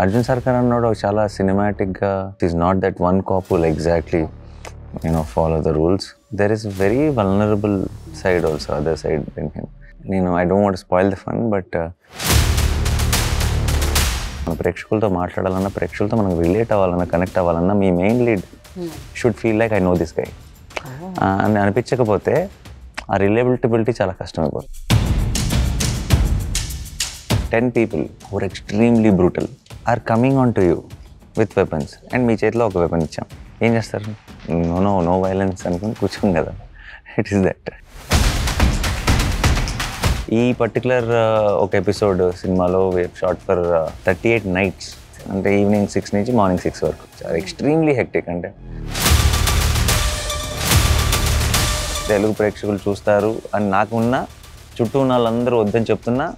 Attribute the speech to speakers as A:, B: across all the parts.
A: Arjun Sarkar అన్నాడు చాలా సినిమాటిక్గా. It is not that one cop will exactly follow the rules. There is a very vulnerable side also, other side in him. I don't want to spoil the fun, but ప్రేక్షకులతో మాట్లాడాలన్నా, ప్రేక్షకులతో మనం relate అవ్వాలన్నా, connect అవ్వాలన్నా మీ main lead should feel like I know this guy అని అనిపించకపోతే ఆ రిలేబిలిటీ చాలా కష్టమైపోతుంది. 10 people who are extremely brutal are coming on to you with weapons and మీ చేతిలో ఒక వెపన్ ఇచ్చాం, ఏం చేస్తారు? నో వైలెన్స్ అనుకుని కూర్చోం కదా. It is that. ఈ పర్టికులర్ ఒక ఎపిసోడ్ సినిమాలో షార్ట్ ఫర్ 38 nights, అంటే ఈవినింగ్ 6 నుంచి మార్నింగ్ 6 వరకు. చాలా ఎక్స్ట్రీమ్లీ హెక్టిక్. అంటే తెలుగు ప్రేక్షకులు చూస్తారు అని నాకున్న చుట్టూ ఉన్న వాళ్ళందరూ వద్దని చెప్తున్నా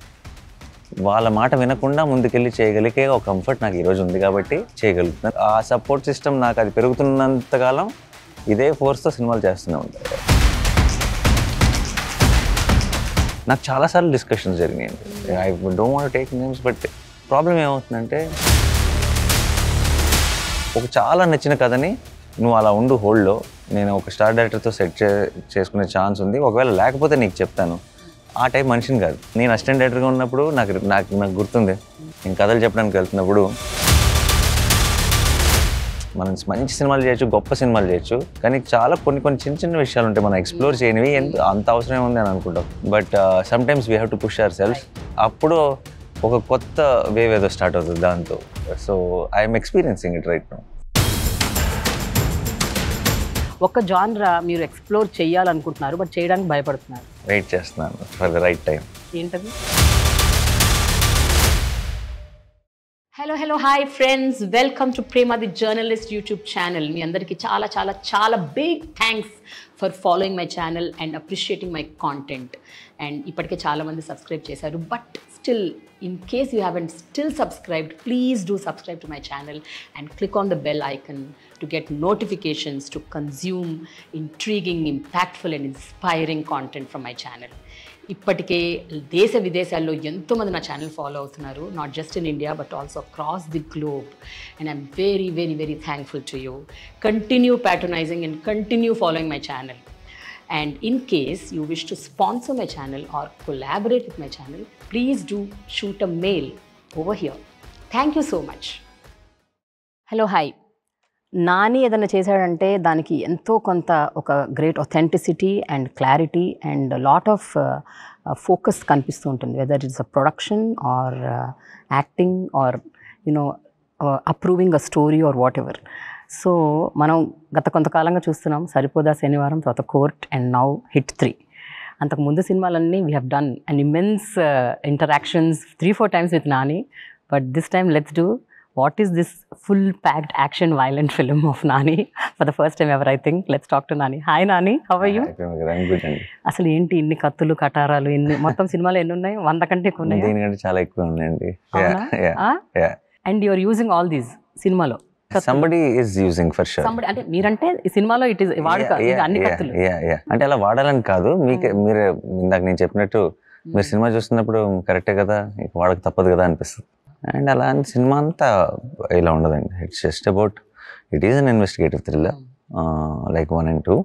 A: వాళ్ళ మాట వినకుండా ముందుకెళ్ళి చేయగలిగే ఒక కంఫర్ట్ నాకు ఈరోజు ఉంది కాబట్టి చేయగలుగుతున్నాను. ఆ సపోర్ట్ సిస్టమ్ నాకు అది పెరుగుతున్నంతకాలం ఇదే ఫోర్స్తో సినిమాలు చేస్తూనే ఉంటాయి. నాకు చాలాసార్లు డిస్కషన్స్ జరిగినాయండి. I don't want take names, but problem ఏమవుతుందంటే ఒక చాలా నచ్చిన కథని నువ్వు అలా ఉండు హోల్డ్లో, నేను ఒక స్టార్ డైరెక్టర్తో సెట్ చేసుకునే ఛాన్స్ ఉంది, ఒకవేళ లేకపోతే నీకు చెప్తాను. ఆ టైప్ మనిషిని కాదు. నేను అసిస్టెంట్ డైరెక్టర్గా ఉన్నప్పుడు నాకు గుర్తుంది, నేను కథలు చెప్పడానికి వెళ్తున్నప్పుడు మనం మంచి సినిమాలు చేయొచ్చు, గొప్ప సినిమాలు చేయొచ్చు, కానీ చాలా కొన్ని చిన్న విషయాలు ఉంటాయి మనం ఎక్స్ప్లోర్ చేయనివి. అంత అవసరం ఉంది అని అనుకుంటాం, but sometimes we have to push ourself. అప్పుడు ఒక కొత్త వేవ్ ఏదో స్టార్ట్ అవుతుంది దాంతో. So I'm experiencing it right now.
B: ఒక జానరా మీరు ఎక్స్ప్లోర్ చేయాలనుకుంటున్నారు, బట్ చేయడానికి భయపడుతున్నారు.
A: వెయిట్ చేస్తున్నాను ఫర్ ద రైట్ టైం.
B: ఏంటది? Hello hi friends, welcome to Prema the journalist YouTube channel. మీ అందరికీ చాలా చాలా చాలా big thanks for following my channel and appreciating my content. And ఇప్పటికే చాలామంది సబ్స్క్రైబ్ చేశారు, but still in case you haven't still subscribed, please do subscribe to my channel and click on the bell icon to get notifications to consume intriguing, impactful and inspiring content from my channel. ఇప్పటికే దేశ విదేశాల్లో ఎంతోమంది నా channel follow అవుతున్నారు, not just in India but also across the globe, and I'm very very very thankful to you. Continue patronizing and continue following my channel. And in case you wish to sponsor my channel or collaborate with my channel, please do shoot a mail over here. Thank you so much. Hello, hi. Nani ఏదైనా చేశాడంటే దానికి ఎంతో కొంత ఒక great authenticity and clarity and lot of focus కనిపిస్తూ ఉంటుంది, whether it's a production or acting or approving a story or whatever. So మనం గత కొంతకాలంగా చూస్తున్నాం సరిపోదా శనివారం, తర్వాత కోర్ట్ అండ్ నౌ హిట్ 3. అంతకు ముందు సినిమాలన్నీ we have done and immense interactions 3-4 times with Nani, but this time let's do what is this full packed action violent film of Nani for the first time ever, I think. Let's talk to Nani. Hi Nani, how are you?
A: I'm good అండి.
B: అసలు ఏంటి ఇన్ని కత్తులు కటారాలు, ఇన్ని మొత్తం సినిమాలు ఎన్ని ఉన్నాయి? 100 కంటే ఎక్కువ ఉన్నాయి.
A: దీనికంటే చాలా ఎక్కువ ఉన్నాయండి.
B: And you are using all these సినిమాలో?
A: Somebody is using for sure.
B: Somebody అంటే మీరంటే ఈ సినిమాలో ఇట్ ఇస్ వాడుక అన్ని కత్తులు.
A: అంటే అలా వాడాలని కాదు, మీరు ఇందాక నేను చెప్పినట్టు మీరు సినిమా చూస్తున్నప్పుడు కరెక్టే కదా, వాడక తప్పదు కదా అనిపిస్తుంది. అండ్ అలా సినిమా అంతా ఇలా ఉండదండి. It's just about, it is an investigative thriller like 1 and 2,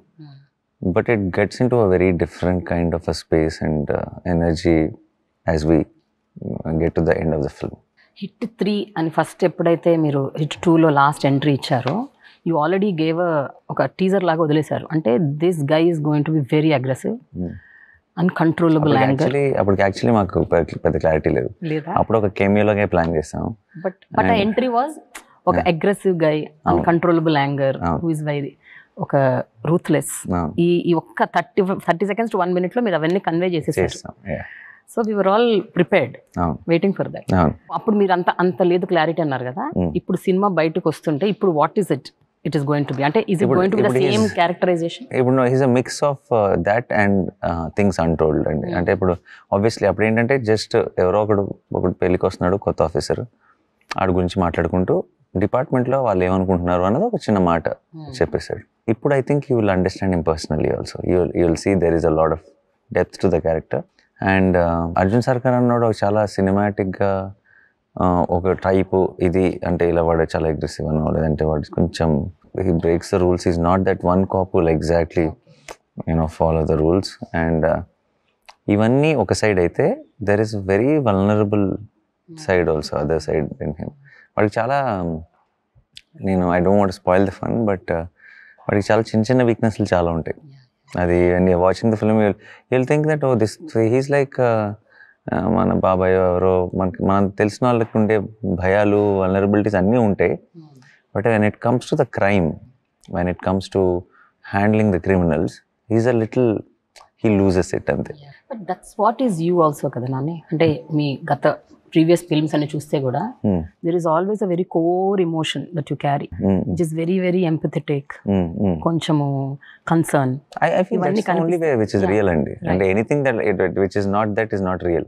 A: but it gets into a very different kind of a space and energy as we get to the end of the film.
B: Hit 3 అని first ఎప్పుడైతే మీరు hit 2లో last entry ఇచ్చారో, you already gave ఒక teaser లాగా వదిలేశారు. అంటే this guy is going to be very aggressive, uncontrollable anger.
A: అప్పటికి యాక్చువల్లీ మాకు పెద్ద క్లారిటీ లేదు, అప్పుడు ఒక కేమియోలోనే ప్లాన్ చేసాం.
B: బట్ ఆ ఎంట్రీ వాజ్ ఒక aggressive guy, uncontrollable anger, who is very ఒక రూత్లెస్. ఈ ఒక్క 30 seconds to 1 minute లో మీరు అవన్నీ కన్వే చేసేసారు. So we were all prepared waiting for that. అప్పుడు మీరు అంత లేదు క్లారిటీ అన్నారు కదా, ఇప్పుడు సినిమా బయటకు వస్తుంటే ఇప్పుడు what is it is going to be? అంటే is it going to be the same characterization? ఇప్పుడు
A: is a mix of that and things untold అండి. అంటే ఇప్పుడు ఆబ్వియస్లీ అప్పుడు ఏంటంటే జస్ట్ ఎవరో ఒకడు పెళ్ళికి వస్తున్నాడు, కొత్త ఆఫీసర్, ఆడి గురించి మాట్లాడుకుంటూ డిపార్ట్మెంట్లో వాళ్ళు ఏమనుకుంటున్నారు అన్నది ఒక చిన్న మాట చెప్పేశాడు. ఇప్పుడు I think you will understand him personally also. You will see there is a lot of depth to the character. And Arjun Sarkar అన్నాడు చాలా సినిమాటిక్గా ఒక టైపు ఇది అంటే ఇలా వాడు చాలా అగ్రెసివ్ అనో లేదంటే వాడు కొంచెం he breaks the rules. Is not that one cop will exactly follow the rules. And ఇవన్నీ ఒక సైడ్ అయితే there is very vulnerable side also, other side in him. వాడికి చాలా I don't want spoil the fun, but వాడికి చాలా చిన్న చిన్న వీక్నెస్లు చాలా ఉంటాయి. అది watching the film you'll think that oh this he's like మన బాబాయ్ ఎవరో మనం తెలిసిన వాళ్ళకి ఉండే భయాలు వల్నరబిలిటీస్ అన్నీ ఉంటాయి. But when it comes to the crime, when it comes to handling the criminals, he's a little he loses it అంతే.
B: But that's what is you also కదా నాని. అంటే మీ గత ప్రీవియస్ ఫిల్మ్స్ అన్ని చూస్తే కూడా there is always a very core emotion that you carry, which is very very empathetic, కొంచెము concern.
A: I feel that's the only way which is real అండి. అంటే anything that which is not that is not real.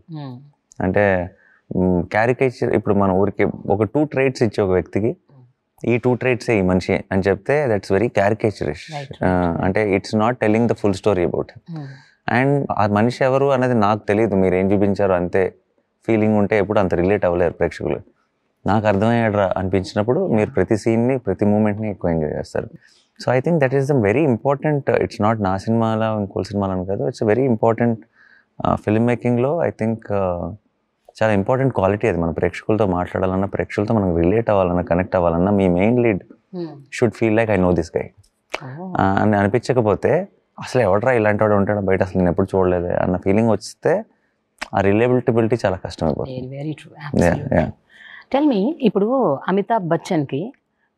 A: అంటే caricature ఇప్పుడు మన ఊరికి ఒక 2 traits ఇచ్చి ఒక వ్యక్తికి ఈ 2 traits ఈ మనిషి అని చెప్తే దట్స్ వెరీ క్యారికేచరిష్. అంటే it's not telling the full story about. And ఆ మనిషి ఎవరు అనేది నాకు తెలియదు, మీరు ఏం చూపించారో అంతే ఫీలింగ్ ఉంటే ఎప్పుడు అంత రిలేట్ అవ్వలేరు ప్రేక్షకులు. నాకు అర్థమయ్యాడ్రా అనిపించినప్పుడు మీరు ప్రతి సీన్ని ప్రతి మూమెంట్ని ఎక్కువ ఎంజాయ్ చేస్తారు. So I think that is the very important. It's not నా సినిమాలో ఇంకో సినిమాలో కాదు, ఇట్స్ వెరీ ఇంపార్టెంట్ ఫిల్మ్ మేకింగ్లో. ఐ థింక్ చాలా ఇంపార్టెంట్ క్వాలిటీ అది. మన ప్రేక్షకులతో మాట్లాడాలన్నా, ప్రేక్షకులతో మనం రిలేట్ అవ్వాలన్నా, కనెక్ట్ అవ్వాలన్నా మీ main lead should feel like I know this guy అని అనిపించకపోతే అసలు ఎవడరా ఇలాంటి వాడు ఉంటాడో బయట అసలు నేను ఎప్పుడు చూడలేదే అన్న ఫీలింగ్ వస్తే ఆ రిలేబిలిటీ చాలా కష్టమైపోతుంది.
B: Very true. టెల్ మీ, ఇప్పుడు అమితాబ్ బచ్చన్కి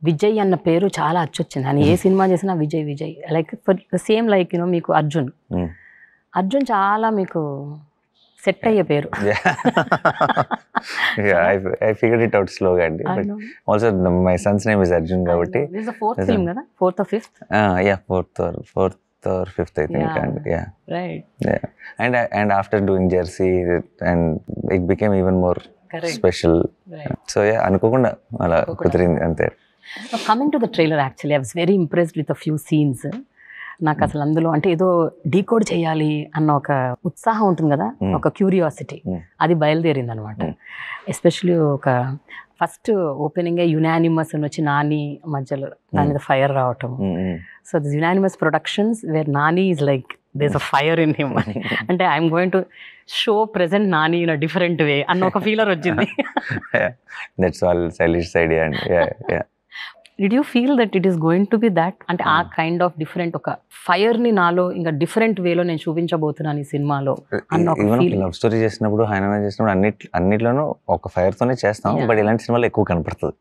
B: విజయ్ అన్న పేరు చాలా అచ్చొచ్చింది. ఆయన ఏ సినిమా చేసినా Vijay Vijay. Like for the same like మీకు అర్జున్ చాలా మీకు సెట్ అయ్యే పేరు.
A: I figured it out slowly అండి. Also my son's name is Arjun కాబట్టి.
B: This is the 4th film కదా? 4th or 5th?
A: Yeah, 4th or 5th I think. And yeah.
B: Right.
A: Yeah. And after doing Jersey and it became even more special. Right. So yeah, అనుకోకుండా అలా కుదిరింది అంతే.
B: So coming to the trailer, actually I was very impressed with a few scenes. నాకు అసలు అందులో అంటే ఏదో decode చేయాలి అన్న ఒక ఉత్సాహం ఉంటుంది కదా, ఒక క్యూరియాసిటీ, అది బయలుదేరింది అనమాట. ఎస్పెషలీ ఒక ఫస్ట్ ఓపెనింగ్ యునానిమస్ అని వచ్చి నాని మధ్యలో దాని మీద ఫైర్ రావటం. So this unanimous productions where Nani is like there a fire in him. అంటే I'm going to show present Nani in a different way అన్న ఒక ఫీలర్ వచ్చింది.
A: That's all Sailesh idea.
B: Did you feel that it is going to be that? అంటే ఆ kind of different ఒక ఫైర్ని నాలో ఇంకా different వేలో నేను చూపించబోతున్నాను ఈ సినిమాలో అన్న ఒక ఫీల్.
A: లవ్ స్టోరీ చేసినప్పుడు, హైనా చేసినప్పుడు అన్నిట్లోనూ ఒక ఫైర్తోనే చేస్తాం. బట్ ఇలాంటి సినిమాలో ఎక్కువ కనపడుతుంది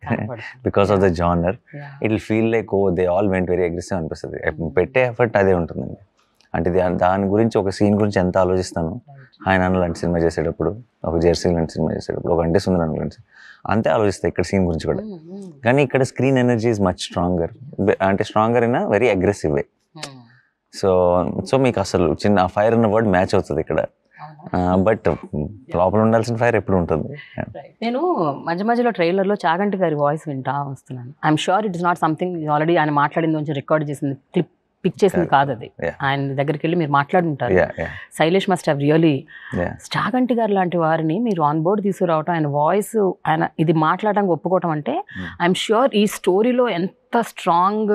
A: because of the genre. It will feel like oh they all went very aggressive అనిపిస్తుంది. పెట్టే ఎఫర్ట్ అదే ఉంటుందండి. అంటే దాని గురించి ఒక సీన్ గురించి ఎంత ఆలోచిస్తాను హైనా లాంటి సినిమా చేసేటప్పుడు, ఒక జెర్సీ లాంటి సినిమా చేసేటప్పుడు, ఒక అంటే సుందరం లాంటి అంతే ఆలోచిస్తాయి ఇక్కడ సీన్ గురించి కూడా. కానీ ఇక్కడ screen energy is much stronger. అంటే stronger in a very aggressive way. So మీకు అసలు చిన్న ఫైర్ అన్న వర్డ్ మ్యాచ్ అవుతుంది ఇక్కడ. బట్ లోపల ఉండాల్సిన ఫైర్ ఎప్పుడు ఉంటుంది.
B: నేను మధ్య మధ్యలో ట్రైలర్లో చాగంటి గారి వాయిస్ వింటా వస్తున్నాను. I'm sure it is not something already ఆయన మాట్లాడింది నుంచి రికార్డ్ చేసింది, క్లిప్ పిక్ చేసింది కాదు అది. ఆయన దగ్గరికి వెళ్ళి మీరు మాట్లాడుంటారు. Sailesh must have really. Chaganti garu లాంటి వారిని మీరు ఆన్ బోర్డ్ తీసుకురావటం, ఆయన వాయిస్, ఆయన ఇది మాట్లాడడానికి ఒప్పుకోవటం అంటే ఐఎమ్ ష్యూర్ ఈ స్టోరీలో ఎంత స్ట్రాంగ్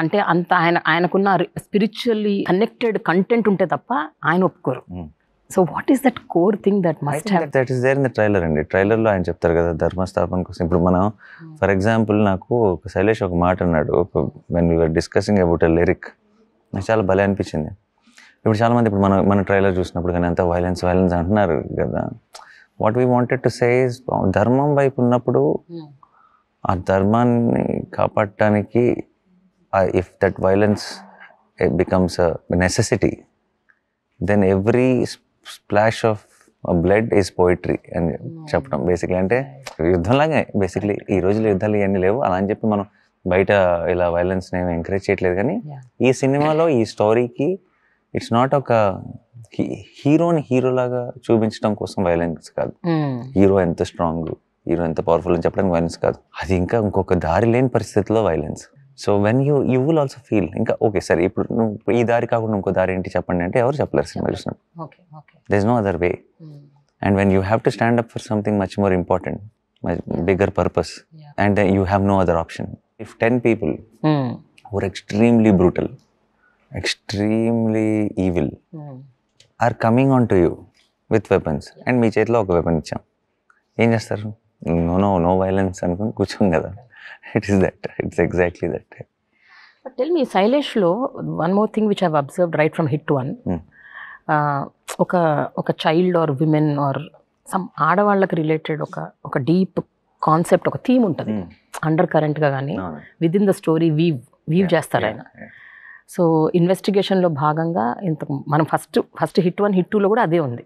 B: అంటే అంత ఆయనకున్న స్పిరిచువల్లీ కనెక్టెడ్ కంటెంట్ ఉంటే తప్ప ఆయన ఒప్పుకోరు. So what is that core thing that must have?
A: That is there in the trailer అండి. ట్రైలర్లో ఆయన చెప్తారు కదా ధర్మస్థాపన కోసం. ఇప్పుడు మనం ఫర్ ఎగ్జాంపుల్ నాకు శైలేష్ ఒక మాట అన్నాడు when we were discussing about a lyric. నాకు చాలా భలే అనిపించింది. ఇప్పుడు చాలామంది ఇప్పుడు మన ట్రైలర్ చూసినప్పుడు కానీ అంత వైలెన్స్ అంటున్నారు కదా. What we wanted to say is ధర్మం వైపు ఉన్నప్పుడు ఆ ధర్మాన్ని కాపాడటానికి if that violence becomes a necessity then every splash of blood is poetry అని చెప్పడం బేసిక్లీ. అంటే యుద్ధంలాగే బేసిక్లీ. ఈ రోజుల్లో యుద్ధాలు ఇవన్నీ లేవు అలా అని చెప్పి మనం బయట ఇలా వైలెన్స్ ఏమి ఎంకరేజ్ చేయట్లేదు. కానీ ఈ సినిమాలో ఈ స్టోరీకి ఇట్స్ నాట్ ఒక హీరోని హీరోలాగా చూపించడం కోసం వైలెన్స్ కాదు. హీరో ఎంత స్ట్రాంగ్, హీరో ఎంత పవర్ఫుల్ అని చెప్పడానికి వైలెన్స్ కాదు. అది ఇంకా ఇంకొక దారి లేని పరిస్థితిలో violence. So when you will also feel ఇంకా ఓకే సరే ఇప్పుడు నువ్వు ఈ దారి కాకుండా ఇంకో దారి ఏంటి చెప్పండి అంటే ఎవరు చెప్పలేరు సినిమా చూసినప్పుడు. There is no other way. And when you have to stand up for something much more important bigger purpose, and then you have no other option. If 10 people who are extremely brutal, extremely evil, are coming on to you with weapons, and మీ చేతిలో ఒక weapon ఇచ్చాం, ఏం చేస్తారు? No violence అనుకుని కూర్చోం కదా. It's exactly that.
B: But tell me, శైలేష్లో one more thing which I've observed right from hit one, ఒక child or women or some ఆడవాళ్ళకి related ఒక డీప్ కాన్సెప్ట్, ఒక థీమ్ ఉంటుంది అండర్ కరెంట్గా, కానీ within the story weave చేస్తారు ఆయన. సో ఇన్వెస్టిగేషన్లో భాగంగా మనం ఫస్ట్ హిట్ 1 హిట్ 2లో కూడా అదే ఉంది.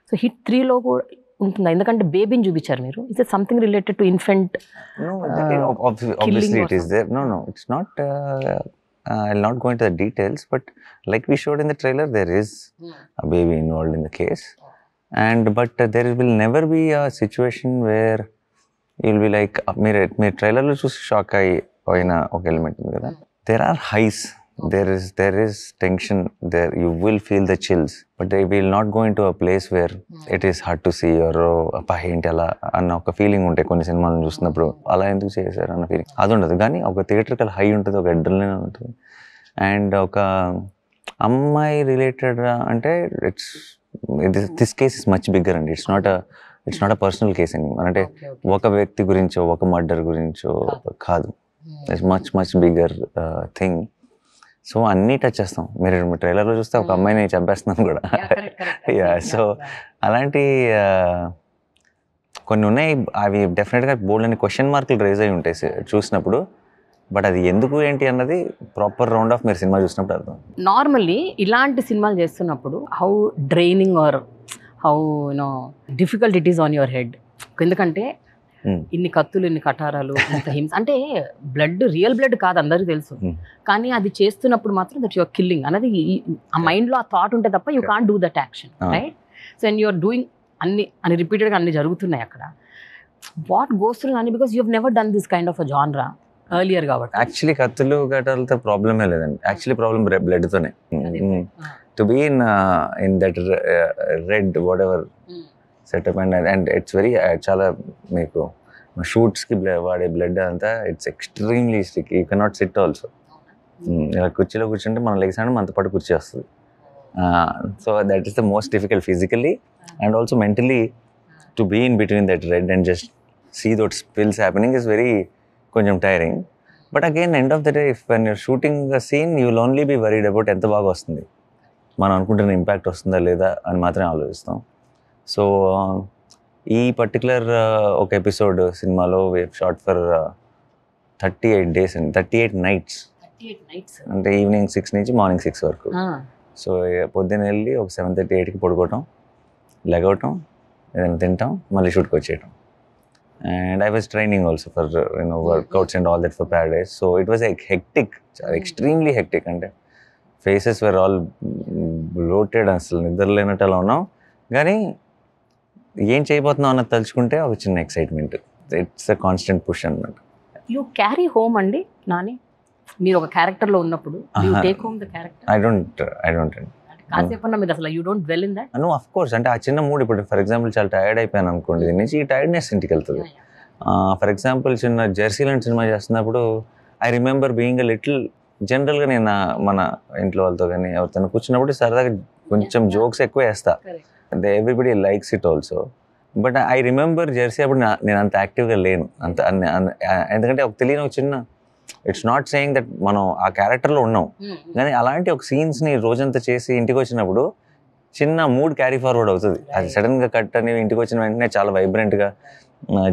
B: సో హిట్ 3లో కూడా ఉంటుందా? ఎందుకంటే బేబీని చూపించారు మీరు. Is it something related to infant?
A: Obviously it is there. No, it's not. I'll not go into the details, but like we showed in the trailer, there is a baby involved in the case, but there will never be a situation where you'll be like, mere trailer lo chusi shock ayina oka element undi kada. There are highs, there is tension there, you will feel the chills, but they will not go into a place where it is hard to see or appa enti ala anna oka feeling unte konni సినిమాలను చూస్తున్నప్పుడు అలా ఎందుకు చేశారు అన్న feeling అది ఉండదు. కానీ ఒక థియేట్రికల్ హై ఉంటుంది, ఒక అడ్రినలిన్ ఉంటుంది. అండ్ ఒక అమ్మాయి రిలేటెడ్ అంటే this case is much bigger అండి. It's not a personal case అండి. అంటే ఒక వ్యక్తి గురించో ఒక మర్డర్ గురించో కాదు. It's much bigger thing. So అన్నీ టచ్ చేస్తాం. మీరు ట్రైలర్లో చూస్తే ఒక అమ్మాయిని చంపేస్తున్నాం కూడా. సో అలాంటి కొన్ని ఉన్నాయి. అవి డెఫినెట్గా బోల్డ్ అని క్వశ్చన్ మార్కులు రేజ్ అయి ఉంటాయి చూసినప్పుడు. బట్ అది ఎందుకు ఏంటి అన్నది ప్రాపర్ రౌండ్ ఆఫ్ మీరు సినిమా చూసినప్పుడు అర్థం.
B: నార్మల్లీ ఇలాంటి సినిమాలు చేస్తున్నప్పుడు how draining or how difficult it is on your head? ఎందుకంటే ఇన్ని కత్తులు, ఇన్ని కటారాలు, ఇంత హింస, అంటే బ్లడ్ రియల్ బ్లడ్ కాదు అందరికీ తెలుసు, కానీ అది చేస్తున్నప్పుడు మాత్రం దట్ యువర్ కిల్లింగ్ అనేది ఆ మైండ్లో ఆ థాట్ ఉంటే తప్ప you can't do that action, right? So and you're doing అన్ని రిపీటెడ్గా అన్ని జరుగుతున్నాయి అక్కడ. వాట్ గోస్ త్రూ అని, because you have never done this kind of a genre earlier కాబట్టి.
A: యాక్చువల్లీ కత్తులు గటాలతో ప్రాబ్లమే లేదండి. Actually problem బ్లడ్తోనే. To be in that red what ever setup and it's very చాలా మీకు షూట్స్కి వాడే బ్లడ్ అంతా it's extremely stick. You cannot SIT also. ఇలా కుర్చీలో కూర్చుంటే మన లెగ్స్ అంటే మనతో పాటు కుర్చీ వస్తుంది. So that is the most difficult physically and also mentally to be in between that red and just see those spills happening is very కొంచెం tiring. But again end of the day if when you're shooting the scene you will only be worried about ఎంత బాగా వస్తుంది, మనం అనుకుంటున్న impact వస్తుందా లేదా అని మాత్రమే ఆలోచిస్తాం. సో ఈ పర్టికులర్ ఒక ఎపిసోడ్ సినిమాలో we have shot for 38 days and 38 nights. అంటే ఈవినింగ్ 6 నుంచి మార్నింగ్ 6 వరకు. సో పొద్దున్న వెళ్ళి ఒక 7:30, 8కి పడుకోవటం, లెగవటం, ఏదైనా తింటాం, మళ్ళీ షూట్కి వచ్చేయటం. And I was training also for workouts and all that for Paradise. So it was like hectic, extremely hectic. And faces were all bloated, అసలు నిద్రలేనట్టు అలా ఉన్నాం. కానీ ఏం చేయబోతున్నాం అన్నది తలుచుకుంటే ఒక చిన్న excitement. It's a constant push అన్నమాట.
B: యూ క్యారీ హోమ్ అండి నాని, మీరు ఒక క్యారెక్టర్లో ఉన్నప్పుడు you take home the character?
A: I don't
B: కాసేపన్నా మీరు అసలు you don't dwell in that?
A: No of course. అంటే ఆ చిన్న మూడ్, ఇప్పుడు ఫర్ ఎగ్జాంపుల్ చాలా టైర్డ్ అయిపోయాను అనుకోండి, దీని నుంచి ఈ టైర్డ్నెస్ ఇంటికి వెళ్తుంది. ఫర్ ఎగ్జాంపుల్ చిన్న జెర్సీ లాంటి సినిమా చేస్తున్నప్పుడు I remember being a little, జనరల్గా నేను మన ఇంట్లో వాళ్ళతో కానీ ఎవరితో కూర్చున్నప్పుడు సరదాగా కొంచెం జోక్స్ ఎక్కువ వేస్తా. Everybody likes it also. But I remember Jersey అప్పుడు నేను అంత యాక్టివ్గా లేను అంత. ఎందుకంటే ఒక తెలియని ఒక చిన్న, ఇట్స్ నాట్ సేయింగ్ దట్ మనం ఆ క్యారెక్టర్లో ఉన్నాం, కానీ అలాంటి ఒక సీన్స్ని రోజంతా చేసి ఇంటికి వచ్చినప్పుడు చిన్న మూడ్ క్యారీ ఫార్వర్డ్ అవుతుంది. అది సడన్గా కట్ అని ఇంటికి వచ్చిన వెంటనే చాలా వైబ్రెంట్గా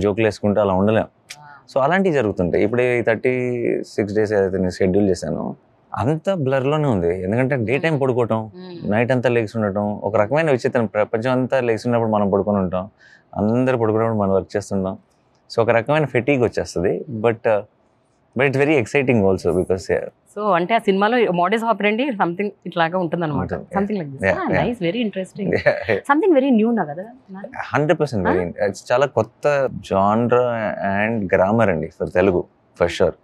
A: జోకులు వేసుకుంటూ అలా ఉండలేం. సో అలాంటివి జరుగుతుంటాయి. ఇప్పుడు ఈ 36 days ఏదైతే నేను షెడ్యూల్ చేశానో అంత బ్లర్లోనే ఉంది. ఎందుకంటే డే టైం పడుకోవటం, నైట్ అంతా లెగ్స్ ఉండటం, ఒక రకమైన విచిత్రం. ప్రపంచం అంతా లెగ్స్ ఉన్నప్పుడు మనం పడుకొని ఉంటాం, అందరూ పడుకున్నప్పుడు మనం వర్క్ చేస్తుంటాం. సో ఒక రకమైన ఫెటీగ్ వచ్చేస్తుంది. But it's very exciting also because.
B: So అంటే ఆ సినిమాలో మోడస్ ఆపరెండి సంథింగ్ ఇట్లాగా ఉంటుంది అనమాట. Something like this. Nice, very interesting, something very new నా కదా.
A: 100% వెరీ, చాలా కొత్త జాన్రా అండ్ గ్రామర్ అండి ఫర్ తెలుగు, ఫర్ షూర్.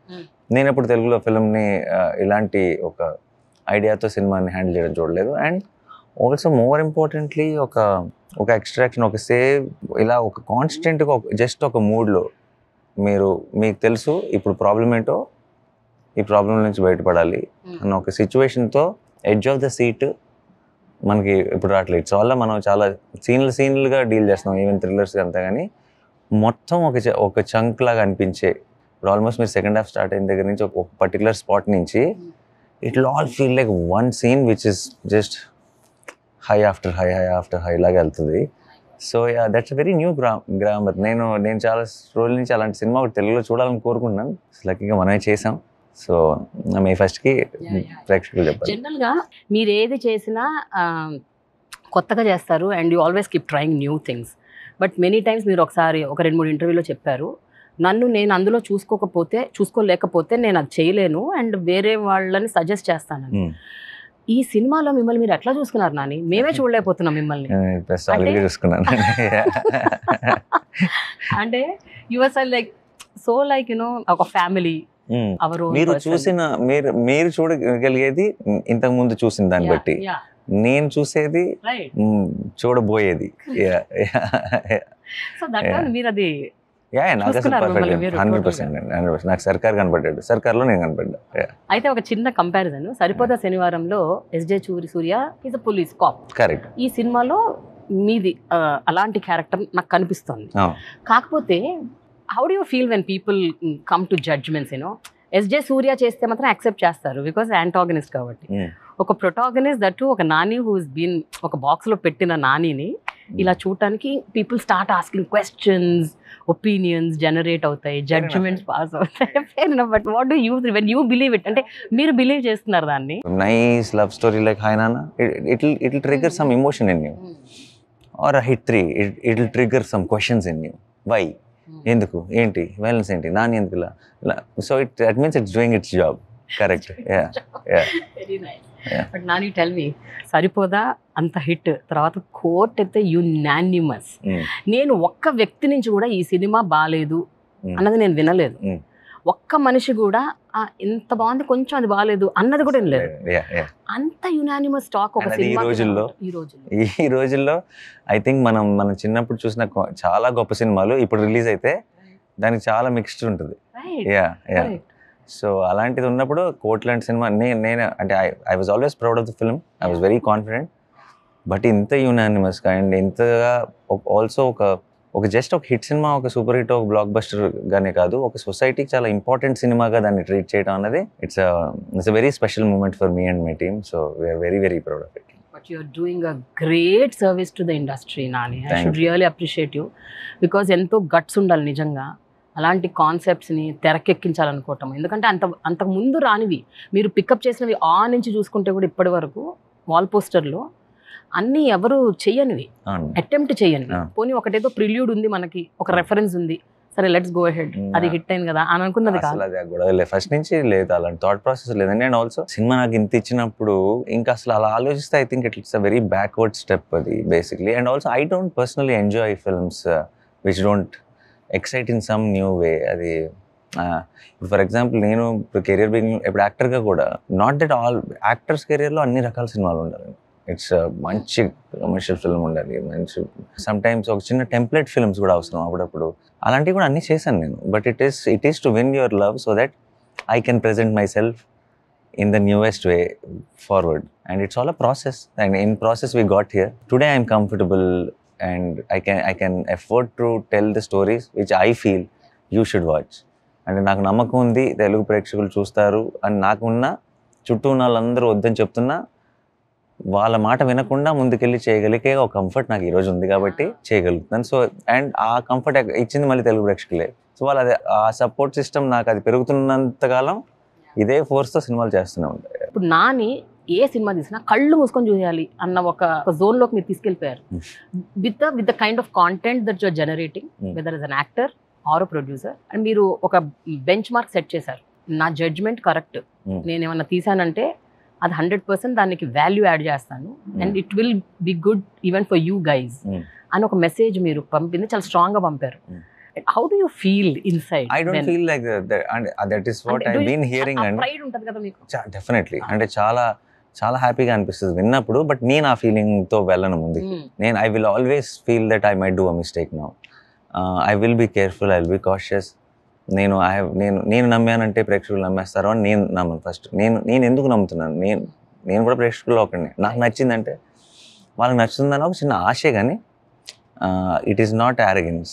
A: నేను ఎప్పుడు తెలుగులో ఫిల్మ్ని ఇలాంటి ఒక ఐడియాతో సినిమాని హ్యాండిల్ చేయడం చూడలేదు. అండ్ ఆల్సో మోర్ ఇంపార్టెంట్లీ ఒక ఎక్స్ట్రాక్షన్, ఒక సేవ్, ఇలా ఒక కాన్స్టెంట్గా జస్ట్ ఒక మూడ్లో మీకు తెలుసు ఇప్పుడు ప్రాబ్లం ఏంటో, ఈ ప్రాబ్లం నుంచి బయటపడాలి అన్న ఒక సిచ్యువేషన్తో ఎడ్జ్ ఆఫ్ ద సీట్ మనకి ఇప్పుడు రావట్లేదు. ఇట్స్ వల్ల మనం చాలా సీన్లుగా డీల్ చేస్తున్నాం, ఈవెన్ థ్రిల్లర్స్ అంతా. కానీ మొత్తం ఒక చంక్ లాగా అనిపించే, ఇప్పుడు ఆల్మోస్ట్ మీరు సెకండ్ హాఫ్ స్టార్ట్ అయిన దగ్గర నుంచి ఒక పర్టికులర్ స్పాట్ నుంచి it will all feel like one scene which is just high after high లాగా వెళ్తుంది. So yeah, that's very new grammar. నేను చాలా రోజుల నుంచి అలాంటి సినిమా ఒకటి తెలుగులో చూడాలని కోరుకుంటున్నాను. లక్కీగా మనమే చేసాం. సో May 1st ప్రేక్షకులు చెప్పాలి.
B: జనరల్గా మీరు ఏది చేసినా కొత్తగా చేస్తారు and you always keep trying new things. But many times మీరు ఒకసారి ఒక 2-3 ఇంటర్వ్యూలో చెప్పారు, నేను అందులో చూసుకోలేకపోతే నేను అది చేయలేను అండ్ వేరే వాళ్ళని సజెస్ట్ చేస్తానని. ఈ సినిమాలో మిమ్మల్ని మీరు ఎట్లా చూసుకున్నారు నాని? మేమే చూడలేకపోతున్నాం మిమ్మల్ని.
A: చూసుకున్నాను
B: అంటే యువర్ సైడ్ లైక్ ఒక ఫ్యామిలీ.
A: మీరు చూడగలిగేది ఇంతకు ముందు చూసిన దాన్ని బట్టి, నేను చూసేది చూడబోయేది.
B: మీరు అది
A: నాకు అసలు పర్ఫెక్ట్ 100%. నాకు సర్కార్ కనపడ్డాడు, సర్కార్లో నేను కనపడ్డా.
B: అయితే ఒక చిన్న కంపారిజన్, సరిపోదా శనివారంలో SJ Surya is a police cop.
A: Correct.
B: ఈ సినిమాలో మీది అలాంటి క్యారెక్టర్ నాకు కనిపిస్తుంది. కాకపోతే how do you feel when people come to judgments? SJ Surya చేస్తే మాత్రం యాక్సెప్ట్ చేస్తారు బికాస్ యాంటాగనిస్ట్ కాబట్టి. ఒక ప్రొటాగనిస్ట్ దట్టు ఒక నాని హూస్ బీన్ ఒక బాక్స్లో పెట్టిన నానిని ఇలా చూడటానికి people start asking questions, opinions generate అవుతాయి, జడ్జ్మెంట్స్ పాస్ అవుతాయి. But what do you when you believe it? అంటే మీరు బిలీవ్ చేస్తున్నారు దాన్ని?
A: Nice love story like hi Nanna, it will trigger some emotion in you. Or hit 3 it will trigger some questions in you. Why, ఎందుకు, ఏంటి, violence ఏంటి, నాని ఎందుకు ఇలా. So that means it's doing its job. Correct.
B: Very nice. But Nani tell me, సరిపోదా అంత hit తర్వాత court అయితే unanimous. నేను ఒక్క వ్యక్తి నుంచి కూడా ఈ సినిమా బాగాలేదు అన్నది నేను వినలేదు. ఒక్క మనిషి కూడా ఇంత బాగుంది కొంచెం అది బాగాలేదు అన్నది కూడా వినలేదు. అంత యునానిమస్ టాక్ ఒక సినిమా
A: ఈ రోజుల్లో ఐ థింక్ మనం చిన్నప్పుడు చూసిన చాలా గొప్ప సినిమాలు ఇప్పుడు రిలీజ్ అయితే దానికి చాలా మిక్స్డ్ ఉంటుంది. సో అలాంటిది ఉన్నప్పుడు కోర్ట్ లాంటి సినిమా నేను అంటే I was always proud of the film. I was very confident. But ఇంత యునానిమస్గా అండ్ ఇంతగా ఆల్సో ఒక జస్ట్ ఒక హిట్ సినిమా, ఒక సూపర్ హిట్, ఒక బ్లాక్ బస్టర్ గానే కాదు, ఒక సొసైటీకి చాలా ఇంపార్టెంట్ సినిమాగా దాన్ని ట్రీట్ చేయడం అనేది it's a very special moment for me and my team. So we're very very proud of it.
B: But you are doing a great service to the industry, Nani. I should really appreciate you because ఎంతో guts ఉండాలి నిజంగా అలాంటి కాన్సెప్ట్స్ని తెరకెక్కించాలనుకోవటం. ఎందుకంటే అంతకు ముందు రానివి మీరు pickup చేసినవి నుంచి చూసుకుంటే కూడా ఇప్పటి వరకు వాల్ పోస్టర్లో అన్నీ ఎవరు చెయ్యనివి, అటెంప్ట్ చెయ్యనివి. పోనీ ఒకటేదో ప్రిల్యూడ్ ఉంది, మనకి ఒక రెఫరెన్స్ ఉంది, సరే లెట్స్ గో అహెడ్, అది హిట్ అయింది కదా అని అనుకున్నది కాదు.
A: ఫస్ట్ నుంచి లేదు, అలాంటి థాట్ ప్రాసెస్ లేదండి. అండ్ ఆల్సో సినిమా నాకు ఇంత ఇచ్చినప్పుడు ఇంకా అసలు అలా ఆలోచిస్తే I think it's a very backward step అది basically. And also I don't personally enjoy films which don't excite in some new way. అది ఫర్ ఎగ్జాంపుల్ నేను ఇప్పుడు కెరియర్ బిగినింగ్ ఇప్పుడు యాక్టర్గా కూడా నాట్ దట్ ఆల్ యాక్టర్స్ కెరియర్లో అన్ని రకాల సినిమాలు ఉండాలి. ఇట్స్ మంచి కమర్షియల్ ఫిల్మ్ ఉండాలి, మంచి సమ్ టైమ్స్ ఒక చిన్న టెంప్లెట్ ఫిల్మ్స్ కూడా అవసరం అప్పుడప్పుడు. అలాంటివి కూడా అన్నీ చేశాను నేను. But it is to win your love so that I can present my self in the newest way forward. And it's all a process and in process we got here. Today I'm comfortable and I can afford to tell the stories which I feel you should watch. అంటే నాకు నమ్మకం ఉంది తెలుగు ప్రేక్షకులు చూస్తారు అని నాకున్న చుట్టూ ఉన్న వాళ్ళందరూ వద్దని చెప్తున్నా వాళ్ళ మాట వినకుండా ముందుకెళ్ళి చేయగలిగే ఒక కంఫర్ట్ నాకు ఈరోజు ఉంది కాబట్టి చేయగలుగుతాను. సో అండ్ ఆ కంఫర్ట్ ఇచ్చింది మళ్ళీ తెలుగు ప్రేక్షకులే. సో వాళ్ళు అదే ఆ సపోర్ట్ సిస్టమ్ నాకు అది పెరుగుతున్నంతకాలం ఇదే ఫోర్స్తో సినిమాలు చేస్తూనే ఉంటాయి.
B: ఇప్పుడు నాని ఏ సినిమా తీసినా కళ్ళు మూసుకొని చూసేయాలి అన్న ఒక జోన్లోకి మీరు తీసుకెళ్ళిపోయారు. With the kind of content that you're generating whether is an actor or producer. And మీరు ఒక బెంచ్ మార్క్ సెట్ చేశారు. నా జడ్జ్మెంట్ కరెక్ట్, నేను ఏమన్నా తీసానంటే అది 100% దానికి వాల్యూ యాడ్ చేస్తాను and it will be good even for you guys అని ఒక మెసేజ్ మీరు పంపింది, చాలా స్ట్రాంగ్గా పంపారు. How do you feel inside?
A: I don't feel like that and that is what I've been hearing. And
B: pride untadi kada meeku.
A: Definitely. అంటే చాలా చాలా హ్యాపీగా అనిపిస్తుంది విన్నప్పుడు. బట్ నేను ఆ ఫీలింగ్తో వెళ్ళను ముందుకి. నేను I will always feel that I might do a mistake now. I will be careful, I will be cautious. నేను నమ్మానంటే ప్రేక్షకులు నమ్మేస్తారు అని నేను నమ్మను. ఫస్ట్ నేను ఎందుకు నమ్ముతున్నాను, నేను కూడా ప్రేక్షకుల్లో ఒకడిని. నాకు నచ్చిందంటే వాళ్ళకి నచ్చుతుందని ఒక చిన్న ఆశే, కానీ it is not arrogance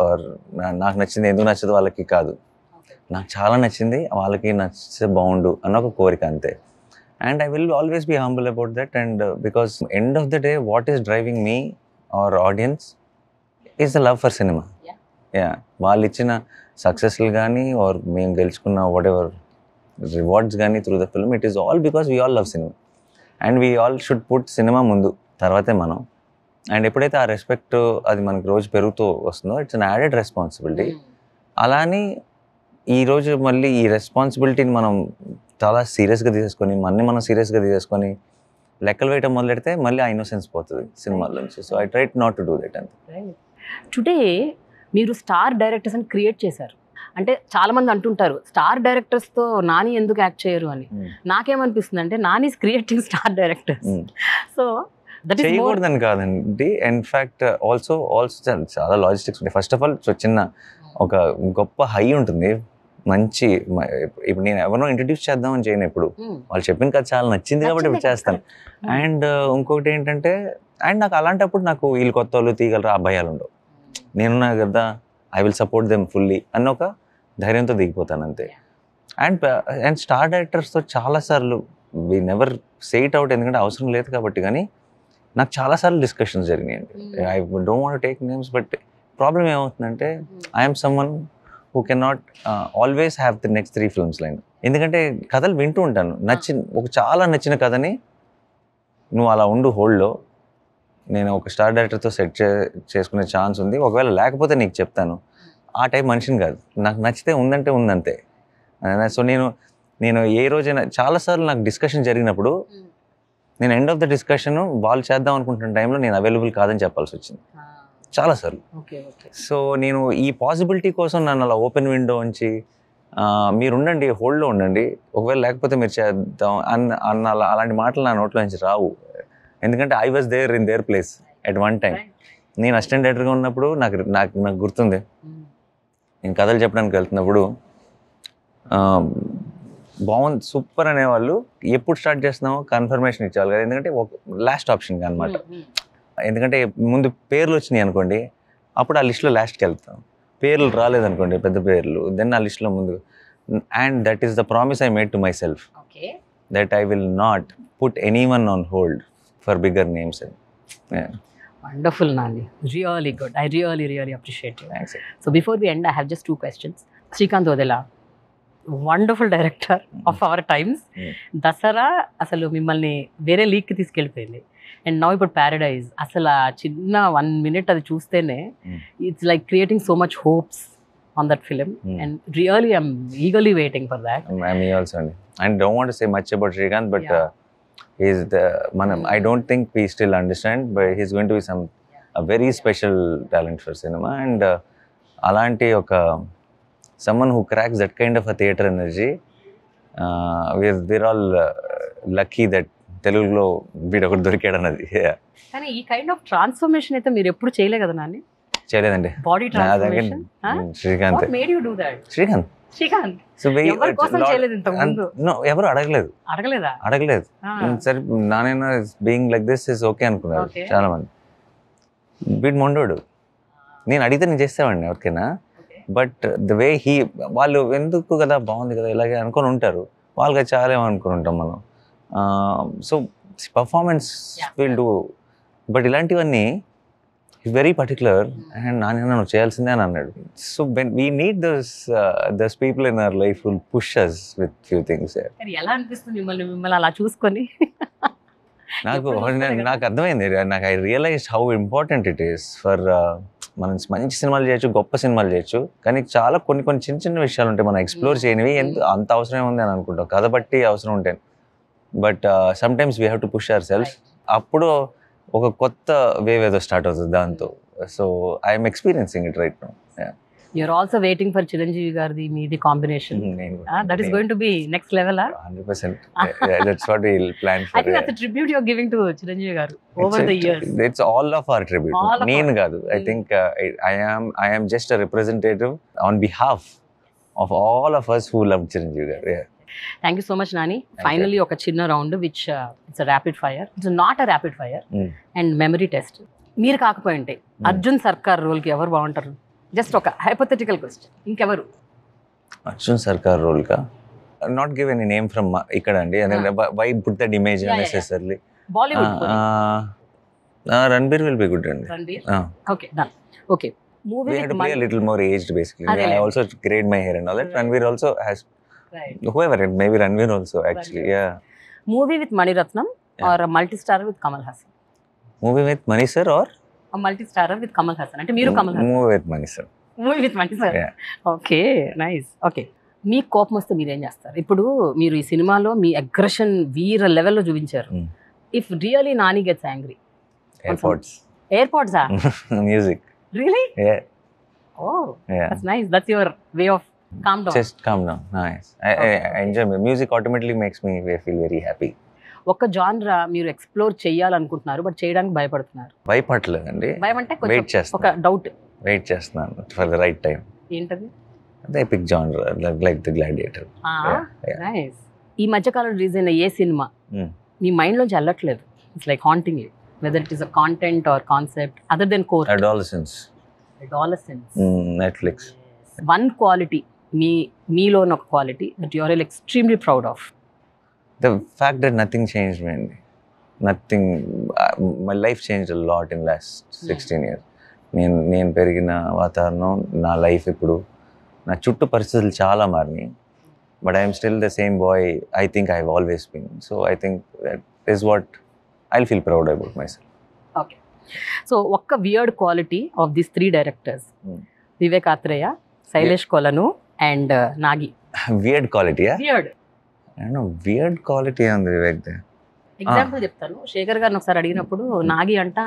A: or నాకు నచ్చింది ఎందుకు నచ్చదు వాళ్ళకి కాదు. నాకు చాలా నచ్చింది, వాళ్ళకి నచ్చితే బాగుండు అన్న ఒక కోరిక అంతే. And I will always be humble about that. And because end of the day what is driving me our audience is the love for cinema. వాళ్ళు ఇచ్చిన సక్సెస్లు కానీ ఆర్ మేము గెలుచుకున్న వాట్ ఎవర్ రివార్డ్స్ కానీ through the film, it is all because we all love cinema. And we all should put cinema ముందు, తర్వాతే మనం. అండ్ ఎప్పుడైతే ఆ రెస్పెక్ట్ అది మనకి రోజు పెరుగుతూ వస్తుందో ఇట్స్ అన్ యాడెడ్ రెస్పాన్సిబిలిటీ. అలాని ఈరోజు మళ్ళీ ఈ రెస్పాన్సిబిలిటీని మనం చాలా సీరియస్గా తీసేసుకొని మనం సీరియస్గా తీసేసుకొని లెక్కలు వేయటం మొదలెడితే మళ్ళీ ఆ ఇన్నోసెన్స్ పోతుంది సినిమాల నుంచి. So I try not to do that. అంతే.
B: టుడే మీరు స్టార్ డైరెక్టర్స్ అని క్రియేట్ చేశారు. అంటే చాలా మంది అంటుంటారు స్టార్ డైరెక్టర్స్తో నాని ఎందుకు యాక్ట్ చేయరు అని. నాకేమనిపిస్తుంది అంటే Nani is creating star directors. So
A: చేయకూడదని కాదండి. ఇన్ఫ్యాక్ట్ ఆల్సో చాలా లాజిస్టిక్స్ ఉంటాయి. ఫస్ట్ ఆఫ్ ఆల్ చిన్న ఒక గొప్ప హై ఉంటుంది, మంచి. ఇప్పుడు నేను ఎవరినో ఇంట్రడ్యూస్ చేద్దామని చేయను ఎప్పుడు. వాళ్ళు చెప్పిన కథ చాలా నచ్చింది కాబట్టి ఇప్పుడు చేస్తాను. అండ్ ఇంకొకటి ఏంటంటే, అండ్ నాకు అలాంటప్పుడు నాకు వీళ్ళు కొత్త వాళ్ళు తీయగలరా ఆ భయాలు ఉండవు. నేనున్నా కదా, I will support them fully అన్న ఒక ధైర్యంతో దిగిపోతాను అంతే. అండ్ స్టార్ డైరెక్టర్స్తో చాలాసార్లు we never say it out, ఎందుకంటే అవసరం లేదు కాబట్టి. కానీ నాకు చాలాసార్లు డిస్కషన్స్ జరిగినాయండి. I don't want take names, but problem ఏమవుతుందంటే I'm someone who can not always have the next 3 films line. ఎందుకంటే కథలు వింటూ ఉంటాను, ఒక చాలా నచ్చిన కథని నువ్వు అలా ఉండు హోల్డ్లో, నేను ఒక స్టార్ డైరెక్టర్తో సెట్ చేసుకునే ఛాన్స్ ఉంది, ఒకవేళ లేకపోతే నీకు చెప్తాను. ఆ టైప్ మనిషిని కాదు. నాకు నచ్చితే ఉందంటే ఉందంతే. సో నేను ఏ రోజైనా చాలాసార్లు నాకు డిస్కషన్ జరిగినప్పుడు నేను ఎండ్ ఆఫ్ ద డిస్కషన్ వాళ్ళు చేద్దాం అనుకుంటున్న టైంలో నేను అవైలబుల్ కాదని చెప్పాల్సి వచ్చింది చాలాసార్లు. సో నేను ఈ పాసిబిలిటీ కోసం నన్ను అలా ఓపెన్ విండో ఉంచి మీరు ఉండండి, హోల్డ్లో ఉండండి, ఒకవేళ లేకపోతే మీరు చేద్దాం అన్న అలాంటి మాటలు నా నోట్లో నుంచి రావు. ఎందుకంటే I was there in their place at one time. నేను అసిస్టెంట్ డైరెక్టర్గా ఉన్నప్పుడు నాకు గుర్తుంది, నేను కథలు చెప్పడానికి వెళ్తున్నప్పుడు బాగుంది సూపర్ అనేవాళ్ళు. ఎప్పుడు స్టార్ట్ చేస్తున్నామో కన్ఫర్మేషన్ ఇచ్చేవాళ్ళు కదా, ఎందుకంటే ఒక లాస్ట్ ఆప్షన్ అనమాట. ఎందుకంటే ముందు పేర్లు వచ్చినాయి అనుకోండి, అప్పుడు ఆ లిస్ట్లో లాస్ట్కి వెళ్తాం. పేర్లు రాలేదనుకోండి, పెద్ద పేర్లు, దెన్ ఆ లిస్ట్లో ముందు. And that is the promise I made to my self, that I will not put any one on hold for bigger names.
B: Wonderful, Nani. Really good. I really appreciate you.
A: Thanks.
B: So before we end, I have just 2 questions. Srikanth Odela, wonderful director of our times. Dasara అసలు మిమ్మల్ని వేరే లీగ్కి తీసుకెళ్ళిపోయింది. And now ఇప్పుడు Paradise, అసలు ఆ చిన్న 1 minute అది చూస్తేనే it's like creating so much hopes on that film. And really I'm eagerly waiting for that.
A: Me also, and don't want to say much about Srikanth, but I don't think we still understand, but he's going to be a very special talent for cinema. And alanti oka someone who cracks that kind of a theater energy, we're all lucky that Telugulo వీడు ఒకటి దొరికాడు అన్నది.
B: కానీ ఈ kind of transformation అయితే మీరు ఎప్పుడు చేయలే కదా నాని?
A: చేయలేదండి.
B: Body transformation
A: Srikanth.
B: What made you do that?
A: Srikanth.
B: ఎవరి కోసం చేయలేదు ఇంతకు ముందు?
A: ఎవరు అడగలేదు. సరే నానైనా being like this is okay అనుకున్నారు చాలా మంది. వీడు మొండోడు, నేను అడిగితే నేను చేసేవాడిని ఎవరికైనా. బట్ ద వే వాళ్ళు ఎందుకు కదా బాగుంది కదా ఇలాగే అనుకొని ఉంటారు, వాళ్ళకి చాలా ఏమనుకుని ఉంటాం మనం. So performance will do, but ఇలాంటివన్నీ వెరీ పర్టికులర్. అండ్ నాన్న నువ్వు చేయాల్సిందే అని అన్నాడు. So we need those people in our life will push us with few things.
B: ఎలా అనిపిస్తుంది మిమ్మల్ని అలా చూసుకొని?
A: నాకు అర్థమైంది, నాకు I realize how important it is for మనం మంచి సినిమాలు చేయొచ్చు, గొప్ప సినిమాలు చేయొచ్చు, కానీ చాలా కొన్ని చిన్న విషయాలు ఉంటాయి మనం ఎక్స్ప్లోర్ చేయనివి. అంత అవసరం ఉంది అని అనుకుంటాం, కథ బట్టి అవసరం ఉంటాయి. But sometimes we have to push ourself. అప్పుడు ఒక కొత్త వేవ్ ఏదో స్టార్ట్ అవుతుంది దాంతో. So I'm experiencing it right now.
B: You're also waiting for Chiranjeevi గారిది మీది combination. That is going to be next level.
A: 100%. That's what we'll plan for.
B: I think that's a tribute you're giving to Chiranjeevi గారు over the years.
A: It's all of our tribute. నేను కాదు. I think I am just a representative on behalf of all of us who love Chiranjeevi గారు. Yeah.
B: Thank you so much, Nani. Finally, ఒక చిన్న round which it's a rapid fire. It's not a rapid fire and memory test. మీరు కాకపోయింటే అర్జున్ సర్కార్ రోల్కి ఎవరు బాగుంటారు? Just ఒక hypothetical question. ఇంకెవరు?
A: అర్జున్ సర్కార్ రోల్ కా not give any name from ఇక్కడ అండి. Why put that image necessarily?
B: Bollywood.
A: Ranbir will be good అండి.
B: Ranbir. Okay done. Okay movie
A: we have to play a little more aged basically. I also grade my hair and all that. Ranveer also has whoever it maybe Ranveer also actually. Yeah.
B: Movie with Mani Ratnam or a multi-star with Kamal Haasan?
A: Movie with Mani sir or
B: a multi-star with Kamal Haasan. అంటే మీరు Kamal Haasan.
A: Movie with Mani sir.
B: Movie with Mani sir. Okay nice. Okay మీ కోపం వస్తే మీరు ఏం చేస్తారు? ఇప్పుడు మీరు ఈ సినిమాలో మీ అగ్రెషన్ వీర లెవెల్లో చూపించారు. If really Nani gets angry, airports
A: music.
B: Really?
A: Yeah.
B: Oh, yeah. That's nice. That's your way of calm down.
A: Just calm down. Nice. I enjoy music. Automatically makes me feel very happy.
B: ఒక జానరా మీరు explore చేయాలనుకుంటున్నారు but చేయడానికి భయపడుతున్నారు.
A: భయపడలేదండి.
B: భయం అంటే
A: wait చేస్తాను.
B: ఒక doubt.
A: Wait చేస్తున్నాను ఫర్ ద రైట్ టైం.
B: ఏంటది?
A: The epic genre like the Gladiator.
B: Nice. ఈ మధ్య కాలంలో రిలీజ్ అయిన ఏ సినిమా మీ మైండ్ లోంచి వెళ్ళట్లేదు? It's like haunting you. Whether it is a content or concept other than core.
A: Adolescence. Netflix.
B: One quality meelo no quality that you are extremely proud of.
A: The fact that nothing changed me. Nothing. My life changed a lot in last 16 years. నేను పెరిగిన వాతావరణం, నా life ఇప్పుడు, నా చుట్టూ పరిస్థితులు చాలా మారినాయి. But I am still the same boy I think I have always been. So I think that is what I'll feel proud about myself.
B: Okay. So, what a weird quality of these three directors? Vivek Athreya, Sailesh Kolanu and Nagi.
A: Weird quality, yeah?
B: Weird.
A: I don't know, weird quality on Vivek there.
B: Example చెప్తాను. శేఖర్ గారిని ఒకసారి అడిగినప్పుడు నాగి అంట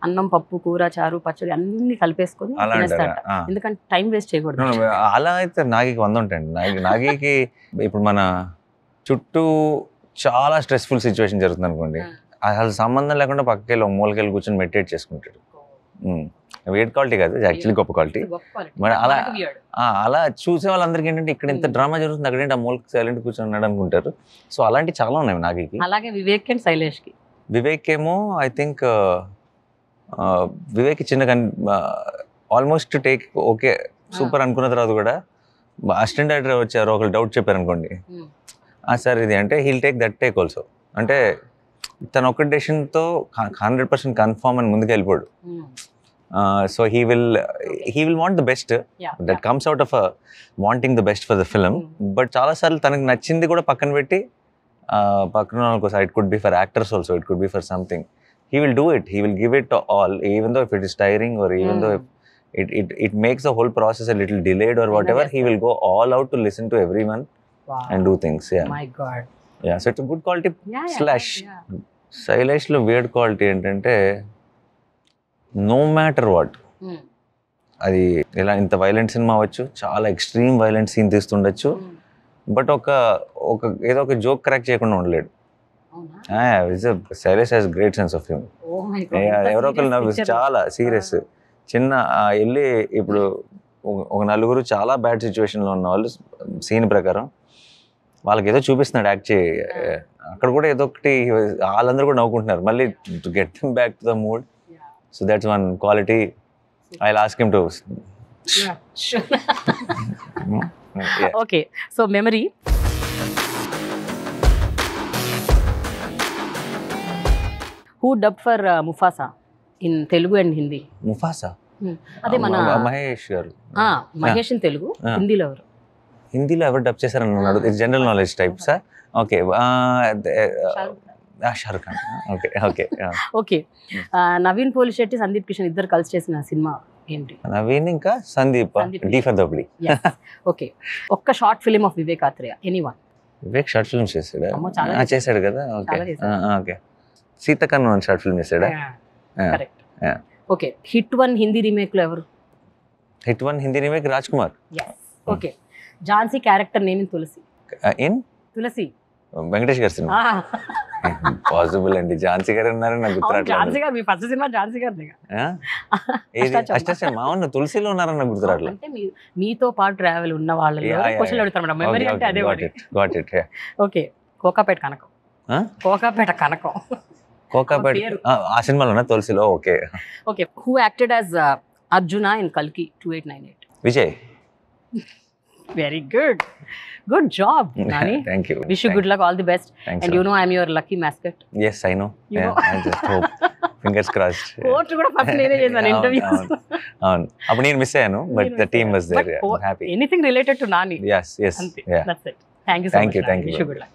B: అన్నం పప్పు కూర చారు పచ్చడి అన్ని కలిపేసుకొని తినేస్తాట. ఎందుకంటే టైం వేస్ట్ చేయకూడదు.
A: అలా అయితే నాగికి 100 ఉంటాయండి. నాగికి ఇప్పుడు మన చుట్టూ చాలా స్ట్రెస్ఫుల్ సిచ్యువేషన్ జరుగుతుంది అనుకోండి, అసలు సంబంధం లేకుండా పక్కకెళ్ళి ఒక మూలకెళ్ళి కూర్చొని మెడిటేట్ చేసుకుంటాడు. వెయిట్ క్వాలిటీ కాదు, యాక్చువల్లీ గొప్ప క్వాలిటీ. మరి అలా చూసే వాళ్ళందరికీ ఏంటంటే ఇక్కడ ఇంత డ్రామా జరుగుతుంది, అక్కడ ఏంటి ఆ మూలకి సైలెంట్ కూర్చొని అనుకుంటారు. సో అలాంటివి చాలా ఉన్నాయి నాగికి.
B: అలాగే వివేక్ అండ్ శైలేష్కి.
A: వివేక్ ఏమో ఐ థింక్ వివేక్ చిన్న ఆల్మోస్ట్ టేక్ ఓకే సూపర్ అనుకున్న తర్వాత కూడా అసిస్టెంట్ డైరెక్టర్ వచ్చారు, ఒకరు డౌట్ చెప్పారు అనుకోండి, సార్ ఇది అంటే he'll take that take also. అంటే తన ఒక్క డెసిషన్తో 100% కన్ఫర్మ్ అని ముందుకు వెళ్ళిపోడు. So he will want the best that comes out of wanting the best for the film. But చాలాసార్లు తనకు నచ్చింది కూడా పక్కన పెట్టి పక్కన వాళ్ళకోసం, it could be for actors also, it could be for something, he will do it, he will give it all, even though if it is tiring or even though if it makes the whole process a little delayed or whatever, he will go all out to listen to everyone. Wow. And do things. Yeah,
B: my god.
A: Yeah, so it's a good quality. Slash Sailesh lo weird quality entante no matter what, అది ఇలా ఇంత violent cinema అవ్వచ్చు, చాలా extreme violent scene తీస్తుండొచ్చు, but ఒక ఏదో ఒక joke crack చేయకుండా ఉండలేడు. Sailesh has great sense of humor. ఎవరో ఒకరు నవ్వు చాలా సీరియస్. చిన్న వెళ్ళి ఇప్పుడు ఒక నలుగురు చాలా బ్యాడ్ సిచ్యువేషన్లో ఉన్న వాళ్ళు సీన్ ప్రకారం వాళ్ళకి ఏదో చూపిస్తున్నాడు యాక్ట్ చేయి, అక్కడ కూడా ఏదో ఒకటి వాళ్ళందరూ కూడా నవ్వుకుంటున్నారు, మళ్ళీ to get them back to the mood. So that's one quality. I will ask him to.
B: Okay, so memory. Who dubbed for Mufasa in Telugu and Hindi?
A: Mufasa?
B: అదే మన
A: మహేష్ గారు.
B: మహేష్ ఇన్ తెలుగు, హిందీలో ఎవరు?
A: హిందీలో ఎవరు డబ్ చేశారని అన్నాడు. ఇది general knowledge type sir. Okay, Shahrukh Khan. Okay okay
B: okay. Naveen Polishetty, Sundeep Kishan ఇద్దరు కలిసి చేసిన సినిమా ఏంటి?
A: నవీన్ ఇంకా సందీప్, డి ఫర్ దబ్లి.
B: ఓకే, ఒక్క short film of Vivek Athreya, anyone.
A: Vivek short films చేశాడు, చేశాడు కదా. Okay okay. సీతకన్ను షార్ట్ ఫిల్మ్ చేశాడా?
B: Correct. Okay, Hit 1 Hindi remake లో ఎవరు?
A: Hit 1 Hindi remake Raj Kumar.
B: Okay. Jhansi character name Tulasi.
A: In
B: తులసి
A: వెంకటేష్ గారి సినిమా. పాసిబుల్ అండి, ఝాన్సీ గారు ఉన్నారని నాకు గుర్తురాట్లేదు.
B: ఝాన్సీ గారు మీ ఫస్ట్ సినిమా ఝాన్సీ గారిది.
A: అష్టాచమ్మ అవును, తులసిలో ఉన్నారని నాకు గుర్తురాట్లేదు.
B: అంటే మీతో పాటు ట్రావెల్ ఉన్న వాళ్ళలో క్వశ్చన్ అడుగుతారు మేడం. మెమరీ అంటే అదే.
A: Got it.
B: Okay. Kokapet Kanakam. Kokapet Kanakam.
A: Kokapet ఆ సినిమాలోనా తులసిలో? Okay.
B: Okay. Who acted as Arjuna in కల్కి 2898?
A: Vijay.
B: Very good. Good job, Nani.
A: Thank you.
B: Wish you good luck, all the best.
A: Thanks,
B: and you know I'm your lucky mascot.
A: Yes, I know.
B: You know.
A: I just hope. Fingers crossed.
B: Coach kuda first nene chesanu interviews.
A: Appu nenu miss ayanu, but the team was there. I'm happy.
B: Anything related to Nani.
A: Yes.
B: Ante.
A: Yeah.
B: That's it. Thank you so much.
A: Thank you.
B: Wish you good luck.